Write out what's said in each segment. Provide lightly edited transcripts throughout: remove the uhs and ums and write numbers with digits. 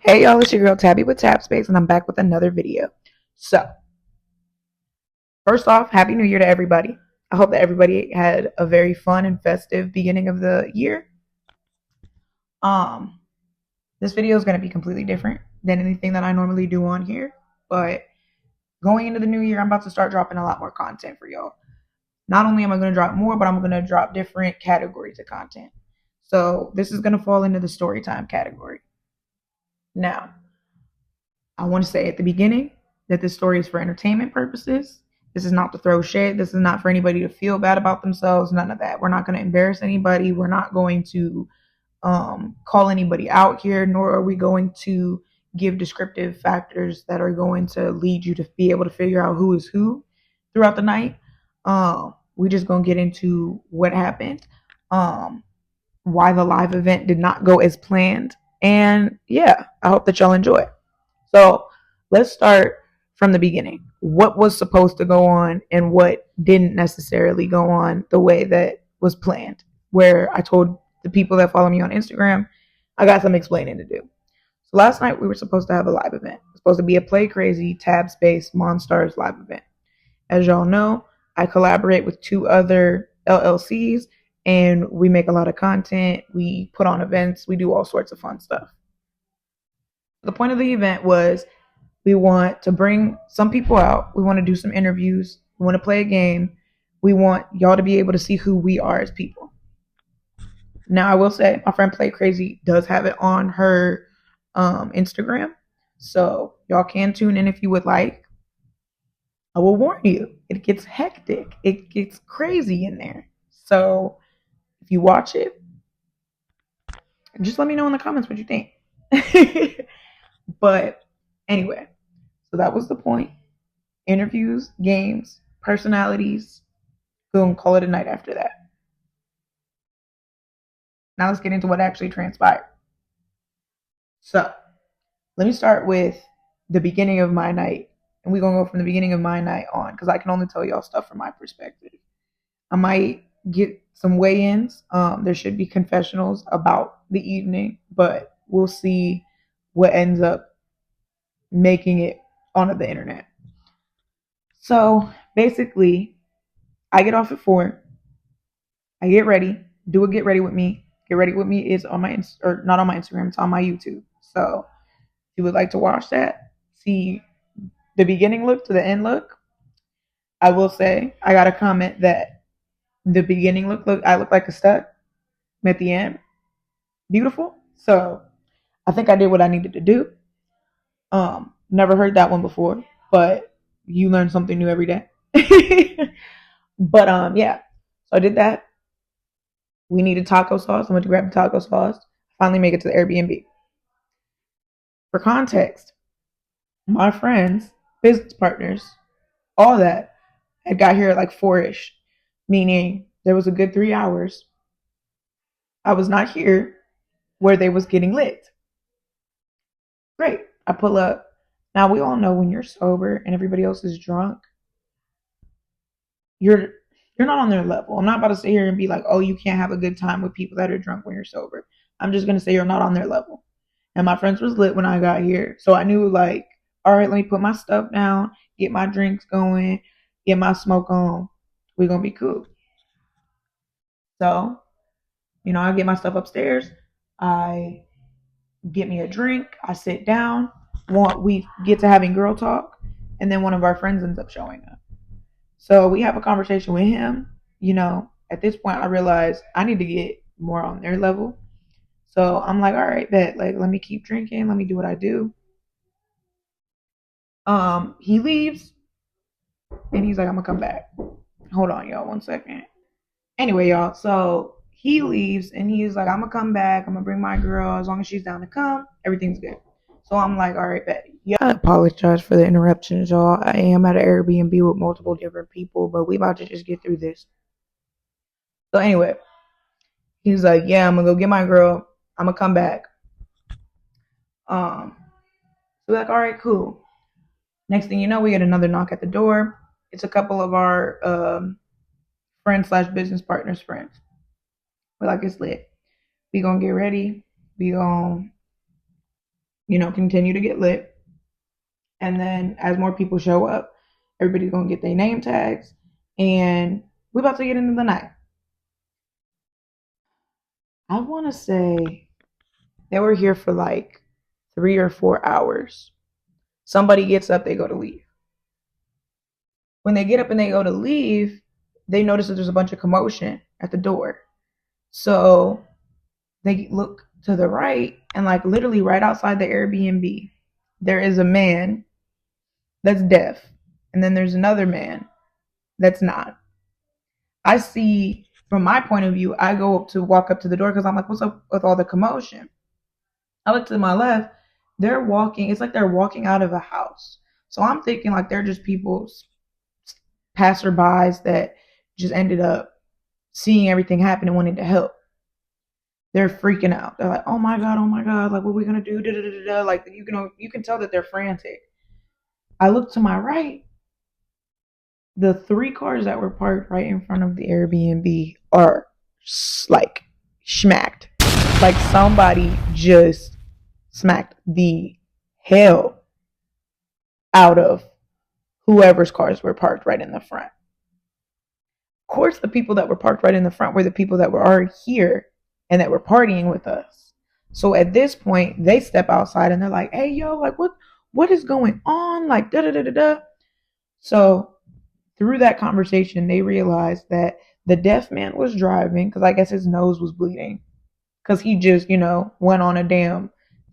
Hey y'all, it's your girl Tabby with Tab Space, and I'm back with another video. So, first off, Happy New Year to everybody. I hope that everybody had a very fun and festive beginning of the year. Um, this video is going to be completely different than anything that I normally do on here, but going into the new year, I'm about to start dropping a lot more content for y'all. Not only am I going to drop more, but I'm going to drop different categories of content. So, this is going to fall into the story time category. Now, I want to say at the beginning that this story is for entertainment purposes. This is not to throw shade. This is not for anybody to feel bad about themselves. None of that. We're not going to embarrass anybody. We're not going to call anybody out here, nor are we going to give descriptive factors that are going to lead you to be able to figure out who is who throughout the night. We just going to get into what happened, why the live event did not go as planned. And yeah, I hope that y'all enjoy. So let's start from the beginning. What was supposed to go on and what didn't necessarily go on the way that was planned. Where I told the people that follow me on Instagram, I got some explaining to do. So last night we were supposed to have a live event. It was supposed to be a Play Crazy Tab Space Monstars live event. As y'all know, I collaborate with two other LLCs and we make a lot of content. We put on events. We do all sorts of fun stuff. The point of the event was we want to bring some people out. We want to do some interviews. We want to play a game. We want y'all to be able to see who we are as people. Now, I will say my friend Play Crazy does have it on her Instagram. So y'all can tune in if you would like. I will warn you, it gets hectic. It gets crazy in there. So if you watch it, just let me know in the comments what you think. But anyway, so that was the point. Interviews, games, personalities. Boom, call it a night after that. Now let's get into what actually transpired. So let me start with the beginning of my night. And we're going to go from the beginning of my night on because I can only tell y'all stuff from my perspective. I might get some weigh-ins. There should be confessionals about the evening, but we'll see what ends up making it onto the internet. So basically, I get off at 4. I get ready. Do a get ready with me. Get ready with me is on my or not on my Instagram. It's on my YouTube. So if you would like to watch that, see the beginning look to the end look. I will say I got a comment that the beginning look I look like a stud. At the end, beautiful. So I think I did what I needed to do. Never heard that one before, but you learn something new every day. But yeah, so I did that. We needed taco sauce. I went to grab the taco sauce. Finally make it to the Airbnb. For context, my friends, business partners, all that had got here at like 4-ish, meaning there was a good 3 hours. I was not here where they was getting lit. Great. I pull up. Now we all know when you're sober and everybody else is drunk, you're not on their level. I'm not about to sit here and be like, oh, you can't have a good time with people that are drunk when you're sober. I'm just gonna say you're not on their level. And my friends was lit when I got here. So I knew like, all right, let me put my stuff down, get my drinks going, get my smoke on. We're gonna be cool. So, I get my stuff upstairs. I get me a drink. I sit down. We get to having girl talk, and then one of our friends ends up showing up. So we have a conversation with him. At this point, I realize I need to get more on their level. So I'm like, all right, bet. Like, let me keep drinking. Let me do what I do. He leaves, and he's like, I'm gonna come back. Hold on, y'all, 1 second. Anyway, y'all, so he leaves, and he's like, I'm gonna come back. I'm gonna bring my girl. As long as she's down to come, everything's good. So I'm like, all right, bet. Yeah, I apologize for the interruptions, y'all. I am at an Airbnb with multiple different people, but we about to just get through this. So anyway, he's like, yeah, I'm gonna go get my girl. I'm gonna come back. So we're like, all right, cool. Next thing you know, we get another knock at the door. It's a couple of our friends / business partners' friends. We're like, it's lit. We gonna get ready. We gonna continue to get lit. And then as more people show up, everybody's gonna get their name tags, and we're about to get into the night. I want to say they were here for like 3 or 4 hours. Somebody gets up, they go to leave. When they get up and they go to leave, they notice that there's a bunch of commotion at the door. So they look to the right, and like literally right outside the Airbnb, there is a man that's deaf, and then there's another man that's not. I see from my point of view, I go up to walk up to the door because I'm like, what's up with all the commotion? I look to my left, they're walking, it's like they're walking out of a house. So I'm thinking like they're just people, passerbys that just ended up seeing everything happen and wanting to help. They're freaking out. They're like, oh my God, like what are we gonna do? Da, da, da, da. Like you can tell that they're frantic. I look to my right, the 3 cars that were parked right in front of the Airbnb are like smacked. Like somebody just smacked the hell out of whoever's cars were parked right in the front. Of course, the people that were parked right in the front were the people that were already here and that were partying with us. So at this point, they step outside and they're like, "Hey, yo, like what is going on? Like da da da da da." So through that conversation, they realized that the deaf man was driving because I guess his nose was bleeding because he just, went on a damn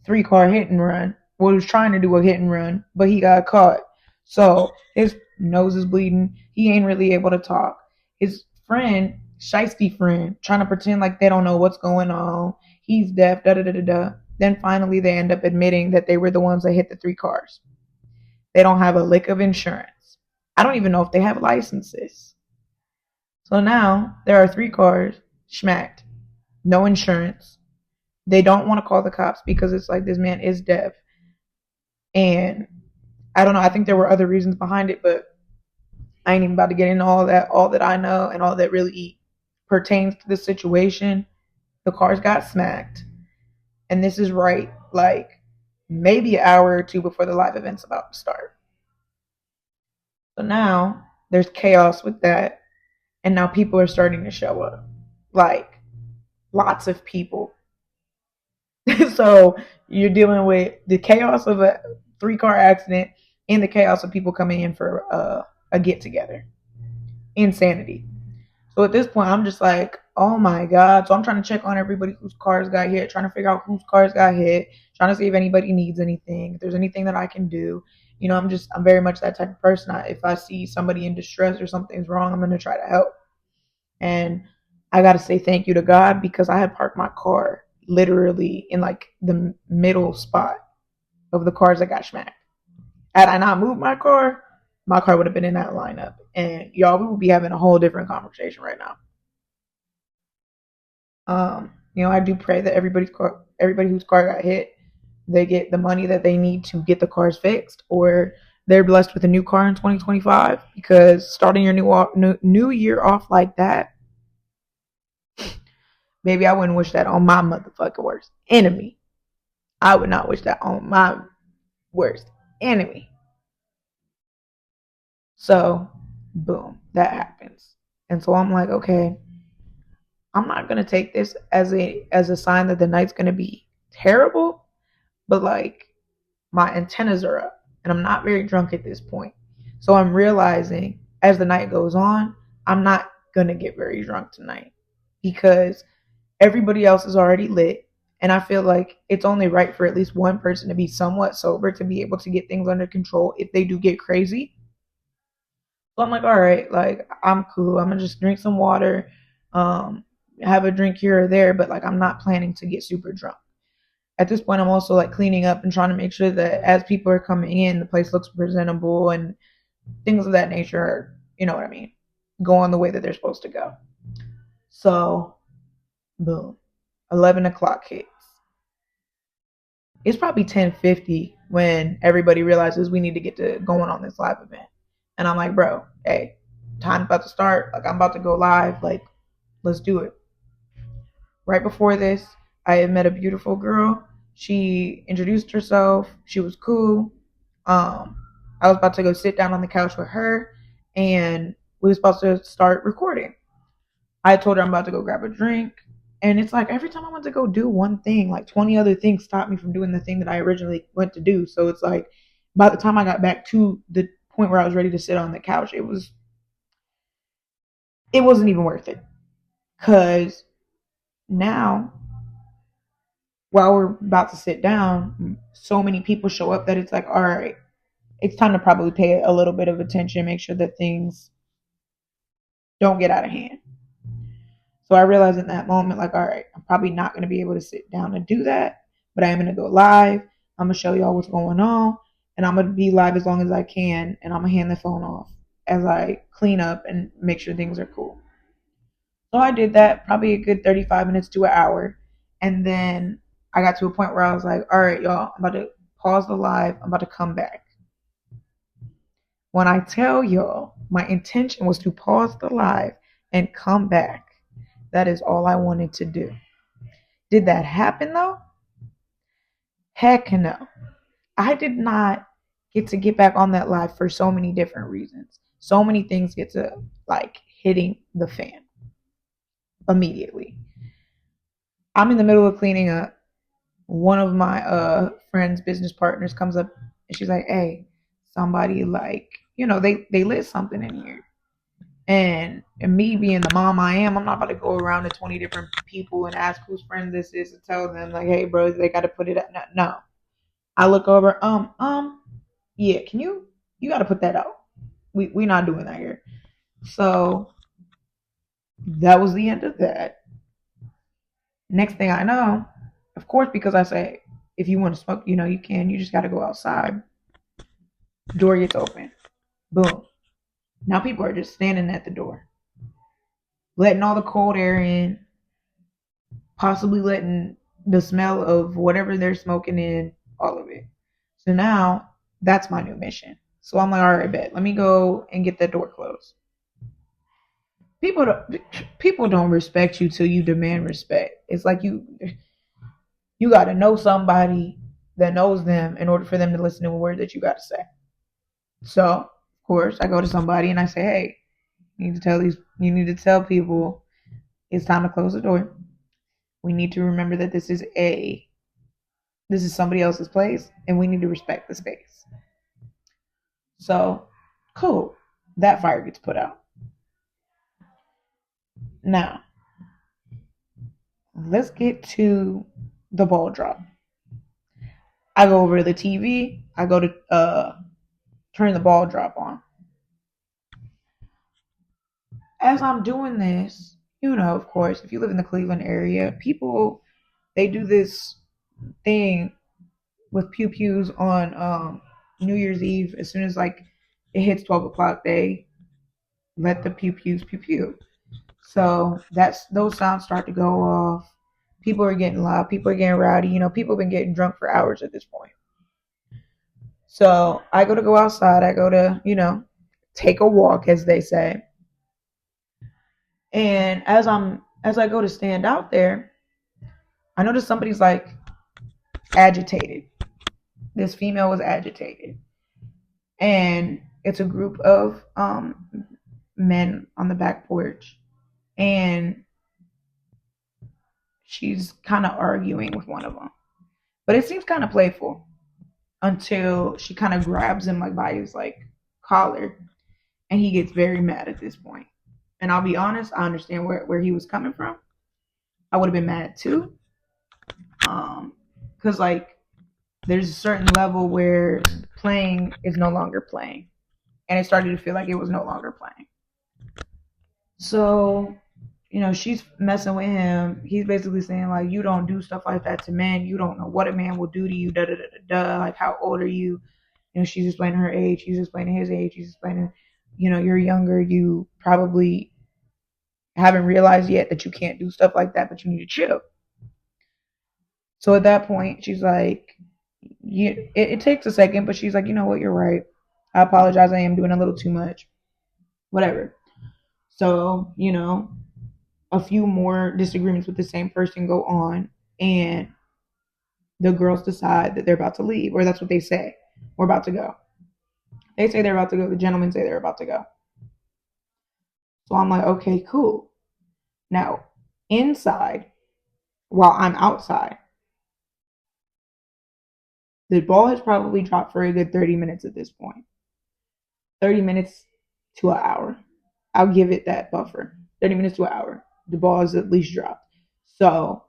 3-car hit and run. Well, he was trying to do a hit and run, but he got caught. So his nose is bleeding. He ain't really able to talk. His friend, shiesty friend, trying to pretend like they don't know what's going on. He's deaf, da da da da da. Then finally, they end up admitting that they were the ones that hit the 3 cars. They don't have a lick of insurance. I don't even know if they have licenses. So now there are 3 cars smacked, no insurance. They don't want to call the cops because it's like this man is deaf. And I don't know, I think there were other reasons behind it, but I ain't even about to get into all that. All that I know and all that really pertains to the situation, the cars got smacked. And this is right, like maybe an hour or two before the live event's about to start. So now there's chaos with that. And now people are starting to show up. Like lots of people. So you're dealing with the chaos of a 3-car accident and the chaos of people coming in for a get together. Insanity. So at this point, I'm just like, oh my God. So I'm trying to check on everybody whose cars got hit, trying to figure out whose cars got hit, trying to see if anybody needs anything, if there's anything that I can do. I'm very much that type of person. If I see somebody in distress or something's wrong, I'm going to try to help. And I got to say thank you to God because I had parked my car literally in like the middle spot of the cars that got smacked. Had I not moved my car would have been in that lineup. And y'all, we would be having a whole different conversation right now. I do pray that everybody whose car got hit, they get the money that they need to get the cars fixed, or they're blessed with a new car in 2025. Because starting your new year off like that, maybe I wouldn't wish that on my motherfucking worst enemy. I would not wish that on my worst enemy. So, boom, that happens. And so I'm like, okay, I'm not going to take this as a sign that the night's going to be terrible, but like my antennas are up and I'm not very drunk at this point. So I'm realizing as the night goes on, I'm not going to get very drunk tonight because everybody else is already lit. And I feel like it's only right for at least one person to be somewhat sober to be able to get things under control if they do get crazy. So I'm like, all right, like I'm cool. I'm gonna just drink some water, have a drink here or there, but like I'm not planning to get super drunk. At this point, I'm also like cleaning up and trying to make sure that as people are coming in, the place looks presentable and things of that nature, you know what I mean, going the way that they're supposed to go. So, boom, 11 o'clock hits. It's probably 10:50 when everybody realizes we need to get to going on this live event. And I'm like, bro, hey, time's about to start. Like, I'm about to go live. Like, let's do it. Right before this, I had met a beautiful girl She introduced herself. She was cool. I was about to go sit down on the couch with her, and we were supposed to start recording. I told her I'm about to go grab a drink. And it's like every time I went to go do one thing, like 20 other things stopped me from doing the thing that I originally went to do. So it's like by the time I got back to the point where I was ready to sit on the couch, it wasn't even worth it. Cause now while we're about to sit down, so many people show up that it's like, all right, it's time to probably pay a little bit of attention, make sure that things don't get out of hand. So I realized in that moment, like, all right, I'm probably not going to be able to sit down and do that, but I am going to go live. I'm going to show y'all what's going on, and I'm going to be live as long as I can, and I'm going to hand the phone off as I clean up and make sure things are cool. So I did that probably a good 35 minutes to an hour. And then I got to a point where I was like, all right, y'all, I'm about to pause the live. I'm about to come back. When I tell y'all, my intention was to pause the live and come back. That is all I wanted to do. Did that happen though? Heck no. I did not get to get back on that live for so many different reasons. So many things get to like hitting the fan immediately. I'm in the middle of cleaning up. One of my friend's business partners comes up and she's like, hey, somebody like, they lit something in here. And me being the mom I am, I'm not about to go around to 20 different people and ask whose friend this is and tell them like, hey, bro, they got to put it up. No. I look over, yeah, you got to put that out. We not doing that here. So that was the end of that. Next thing I know, of course, because I say, if you want to smoke, you can. You just got to go outside. Door gets open. Boom. Now people are just standing at the door, letting all the cold air in, possibly letting the smell of whatever they're smoking in, all of it. So now that's my new mission. So I'm like, all right, bet. Let me go and get that door closed. People don't respect you till you demand respect. It's like you got to know somebody that knows them in order for them to listen to a word that you got to say. So of course I go to somebody and I say, hey, you need to tell people it's time to close the door. We need to remember that this is somebody else's place and we need to respect the space. So cool. That fire gets put out. Now, let's get to the ball drop. I go over to the TV. I go to turn the ball drop on. As I'm doing this, of course, if you live in the Cleveland area, people, they do this thing with pew pews on New Year's Eve. As soon as like it hits 12 o'clock, they let the pew pews pew pew. So those sounds start to go off. People are getting loud. People are getting rowdy. People have been getting drunk for hours at this point. So I go outside. I go to, take a walk, as they say. And as I go to stand out there, I notice somebody's like agitated. This female was agitated. And it's a group of men on the back porch. And she's kind of arguing with one of them. But it seems kind of playful until she kind of grabs him like by his like collar. And he gets very mad at this point. And I'll be honest, I understand where he was coming from. I would have been mad too. Because like there's a certain level where playing is no longer playing. And it started to feel like it was no longer playing. So, she's messing with him. He's basically saying, like, you don't do stuff like that to men. You don't know what a man will do to you. Da da da da da. Like, how old are you? She's explaining her age. He's explaining his age. He's explaining, you're younger. You probably haven't realized yet that you can't do stuff like that, but you need to chill. So at that point, she's like, it takes a second, but she's like, you know what? You're right. I apologize. I am doing a little too much. Whatever. So, a few more disagreements with the same person go on, and the girls decide that they're about to leave, or that's what they say. We're about to go. They say they're about to go. The gentlemen say they're about to go. So I'm like, okay, cool. Now, inside, while I'm outside, the ball has probably dropped for a good 30 minutes at this point. 30 minutes to an hour. I'll give it that buffer. 30 minutes to an hour. The ball is at least dropped. So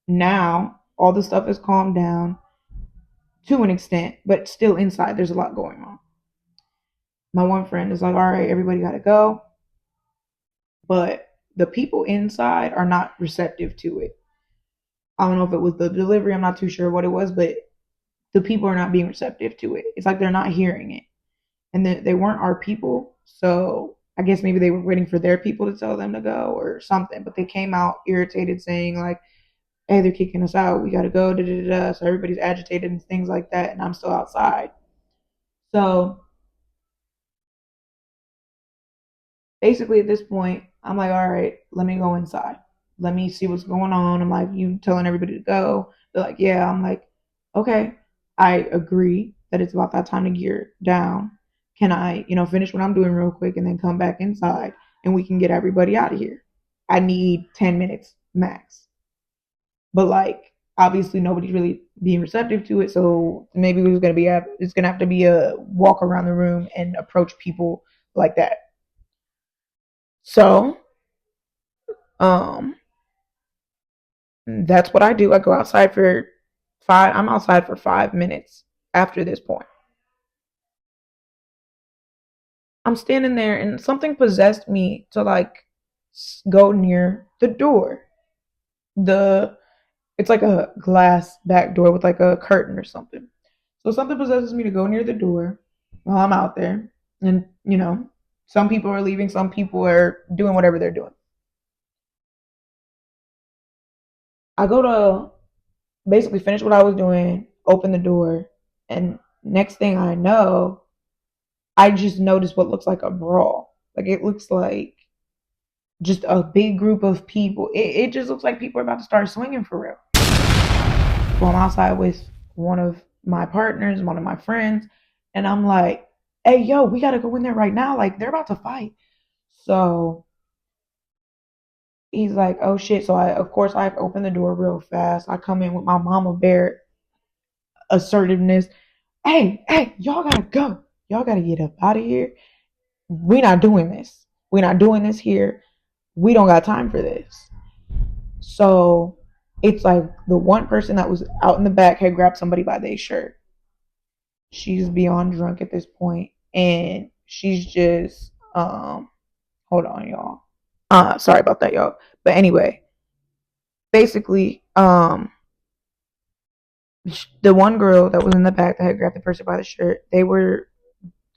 now all the stuff has calmed down to an extent, but still inside there's a lot going on. My one friend is like, all right, everybody got to go. But the people inside are not receptive to it. I don't know if it was the delivery. I'm not too sure what it was, but the people are not being receptive to it. It's like they're not hearing it. And they weren't our people. So I guess maybe they were waiting for their people to tell them to go or something. But they came out irritated saying like, hey, they're kicking us out. We got to go. Da, da, da, da. So everybody's agitated and things like that. And I'm still outside. So basically at this point, I'm like, all right, let me go inside. Let me see what's going on. I'm like, you telling everybody to go? They're like, yeah. I'm like, okay, I agree that it's about that time to gear down. Can I, finish what I'm doing real quick and then come back inside and we can get everybody out of here? I need 10 minutes max. But like, obviously nobody's really being receptive to it. So maybe it's going to have to be a walk around the room and approach people like that. So, that's what I do. I go outside for I'm outside for 5 minutes after this point. I'm standing there and something possessed me to like go near the door. It's like a glass back door with like a curtain or something. So something possesses me to go near the door while I'm out there. And, some people are leaving, some people are doing whatever they're doing. I go to basically finish what I was doing, open the door, and next thing I know, I just noticed what looks like a brawl. Like it looks like just a big group of people. It just looks like people are about to start swinging for real. So I'm outside with one of my partners, one of my friends, and I'm like, hey, yo, we got to go in there right now. Like they're about to fight. So he's like, oh shit. So I open the door real fast. I come in with my mama bear assertiveness. Hey, y'all gotta go. Y'all gotta get up out of here. We're not doing this. We're not doing this here. We don't got time for this. So it's like the one person that was out in the back had grabbed somebody by their shirt. She's beyond drunk at this point, and she's just hold on, y'all. Sorry about that, y'all. But anyway, basically, the one girl that was in the back that had grabbed the person by the shirt, they were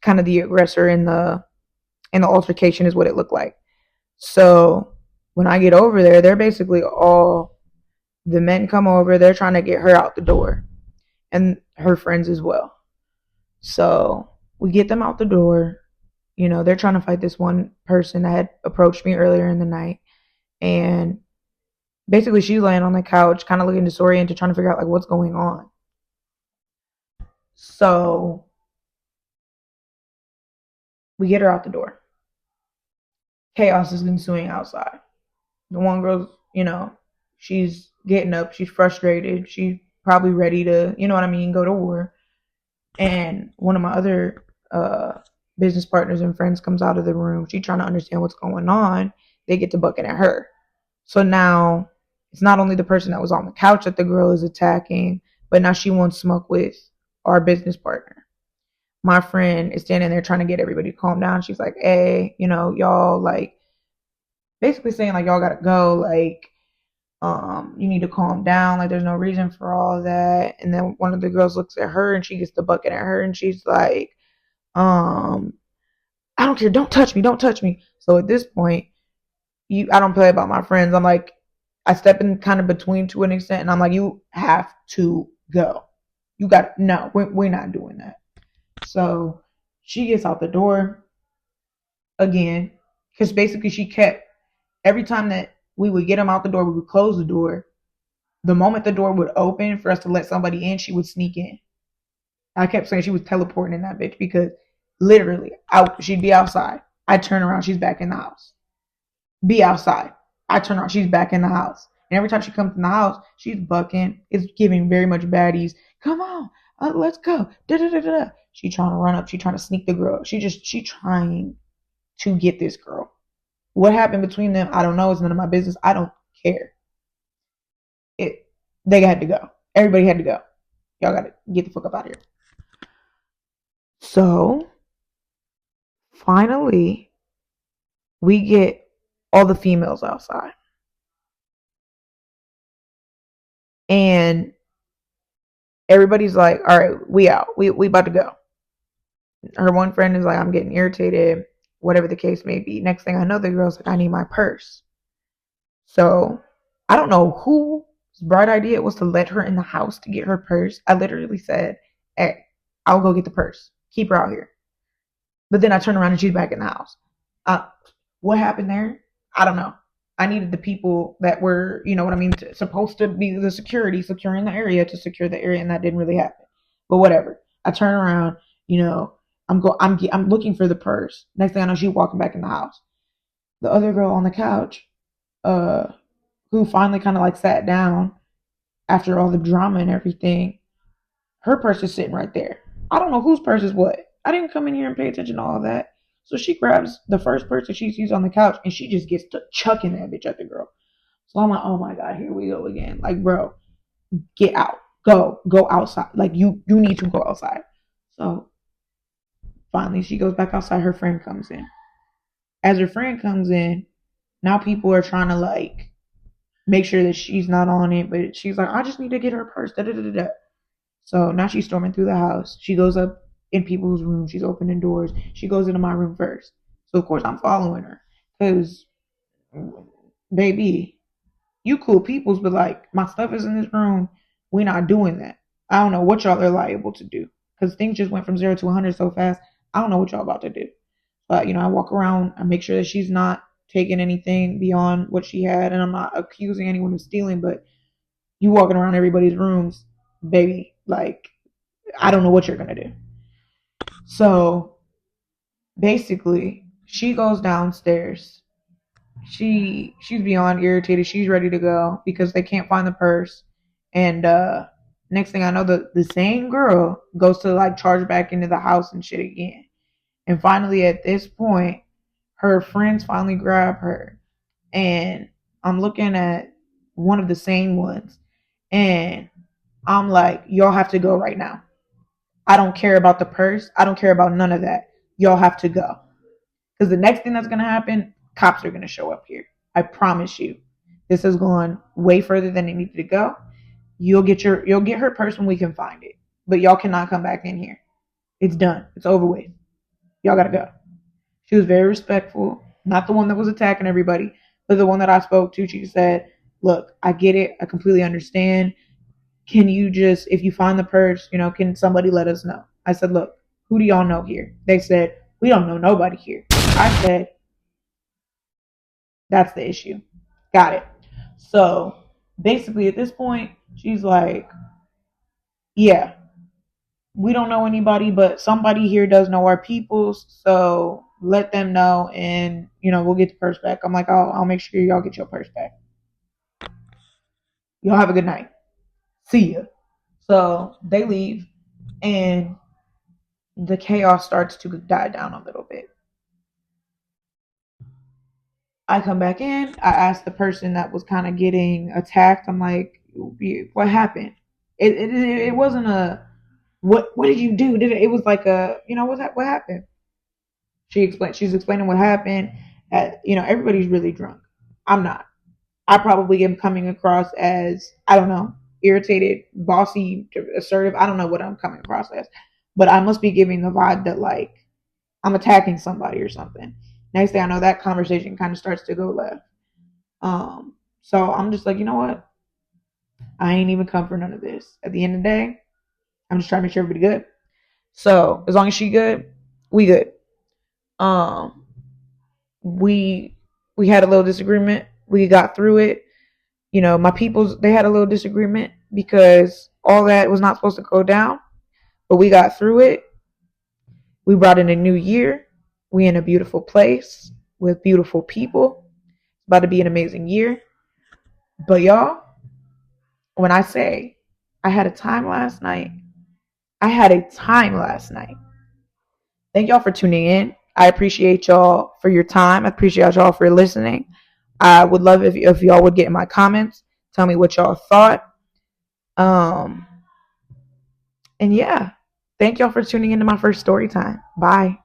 kind of the aggressor in the altercation, is what it looked like. So when I get over there, they're basically all the men come over. They're trying to get her out the door, and her friends as well. So we get them out the door. They're trying to fight this one person that had approached me earlier in the night. And basically she's laying on the couch, kind of looking disoriented, trying to figure out like what's going on. So we get her out the door. Chaos is ensuing outside. The one girl's, she's getting up. She's frustrated. She's probably ready to, go to war. And one of my other business partners and friends comes out of the room. She's trying to understand what's going on. They get to bucking at her. So now it's not only the person that was on the couch that the girl is attacking, but now she wants smoke with our business partner. My friend is standing there trying to get everybody to calm down. She's like, hey, y'all, like, basically saying like y'all gotta go, like, you need to calm down, like there's no reason for all of that. And then one of the girls looks at her and she gets the bucket at her and she's like, I don't care, don't touch me. So at this point, I don't play about my friends. I'm like, I step in kind of between to an extent, and I'm like, you have to go. No, we're not doing that. So she gets out the door again, because basically she kept, every time that we would get them out the door, we would close the door. The moment the door would open for us to let somebody in, she would sneak in. I kept saying she was teleporting in that bitch because literally, she'd be outside. I'd turn around, she's back in the house. Be outside. I turn around, she's back in the house. And every time she comes in the house, she's bucking. It's giving very much baddies. Come on, let's go. Da da da da. She trying to run up. She trying to sneak the girl. She trying to get this girl. What happened between them, I don't know. It's none of my business. I don't care. They had to go. Everybody had to go. Y'all got to get the fuck up out of here. So finally, we get all the females outside. And everybody's like, all right, we out. We about to go. Her one friend is like, I'm getting irritated, whatever the case may be. Next thing I know, the girl's like, I need my purse. So I don't know whose bright idea it was to let her in the house to get her purse. I literally said, hey, I'll go get the purse. Keep her out here. But then I turned around and she's back in the house. What happened there? I don't know. I needed the people that were, you know what I mean, supposed to be the security securing the area to secure the area, and that didn't really happen. But whatever. I turn around, you know, I'm looking for the purse. Next thing I know, she's walking back in the house. The other girl on the couch, who finally kind of like sat down after all the drama and everything, her purse is sitting right there. I don't know whose purse is what. I didn't come in here and pay attention to all of that. So she grabs the first purse that she sees on the couch and she just gets to chucking that bitch at the girl. So I'm like, oh my God, here we go again. Like, bro, get out. Go outside. Like, you need to go outside. So finally she goes back outside. Her friend comes in. As her friend comes in, now people are trying to like make sure that she's not on it, but she's like, I just need to get her purse. Da, da, da, da. So now she's storming through the house. She goes up in people's rooms. She's opening doors. She goes into my room first. So of course I'm following her. Cause baby, you cool peoples, but like my stuff is in this room. We're not doing that. I don't know what y'all are liable to do. Cause things just went from 0 to 100 so fast. I don't know what y'all about to do. But I walk around, I make sure that she's not taking anything beyond what she had, and I'm not accusing anyone of stealing, but you walking around everybody's rooms, baby, like I don't know what you're gonna do. So basically, she goes downstairs. She's beyond irritated. She's ready to go because they can't find the purse. And next thing I know, the same girl goes to like charge back into the house and shit again. And finally, at this point, her friends finally grab her. And I'm looking at one of the same ones. And I'm like, y'all have to go right now. I don't care about the purse. I don't care about none of that. Y'all have to go. Because the next thing that's going to happen, cops are going to show up here. I promise you. This has gone way further than it needed to go. You'll get her purse when we can find it. But y'all cannot come back in here. It's done. It's over with. Y'all got to go. She was very respectful. Not the one that was attacking everybody, but the one that I spoke to. She said, look, I get it. I completely understand. Can you just, if you find the purse, can somebody let us know? I said, look, who do y'all know here? They said, we don't know nobody here. I said, that's the issue. Got it. So basically at this point, she's like, yeah, we don't know anybody, but somebody here does know our peoples. So let them know and, we'll get the purse back. I'm like, I'll make sure y'all get your purse back. Y'all have a good night. See ya. So they leave and the chaos starts to die down a little bit. I come back in. I ask the person that was kind of getting attacked. I'm like, what happened? It wasn't a what did you do? It was like a what happened? She's explaining what happened. Everybody's really drunk. I'm not. I probably am coming across as, I don't know, irritated, bossy, assertive. I don't know what I'm coming across as, but I must be giving the vibe that like I'm attacking somebody or something. Next thing I know, that conversation kind of starts to go left. So I'm just like, you know what? I ain't even come for none of this. At the end of the day, I'm just trying to make sure everybody good. So as long as she good, we good. We had a little disagreement. We got through it. You know, my peoples, they had a little disagreement because all that was not supposed to go down, but we got through it. We brought in a new year. We in a beautiful place with beautiful people. It's about to be an amazing year. But y'all, when I say I had a time last night, I had a time last night. Thank y'all for tuning in. I appreciate y'all for your time. I appreciate y'all for listening. I would love if y'all would get in my comments, tell me what y'all thought. And yeah, thank y'all for tuning into my first story time. Bye.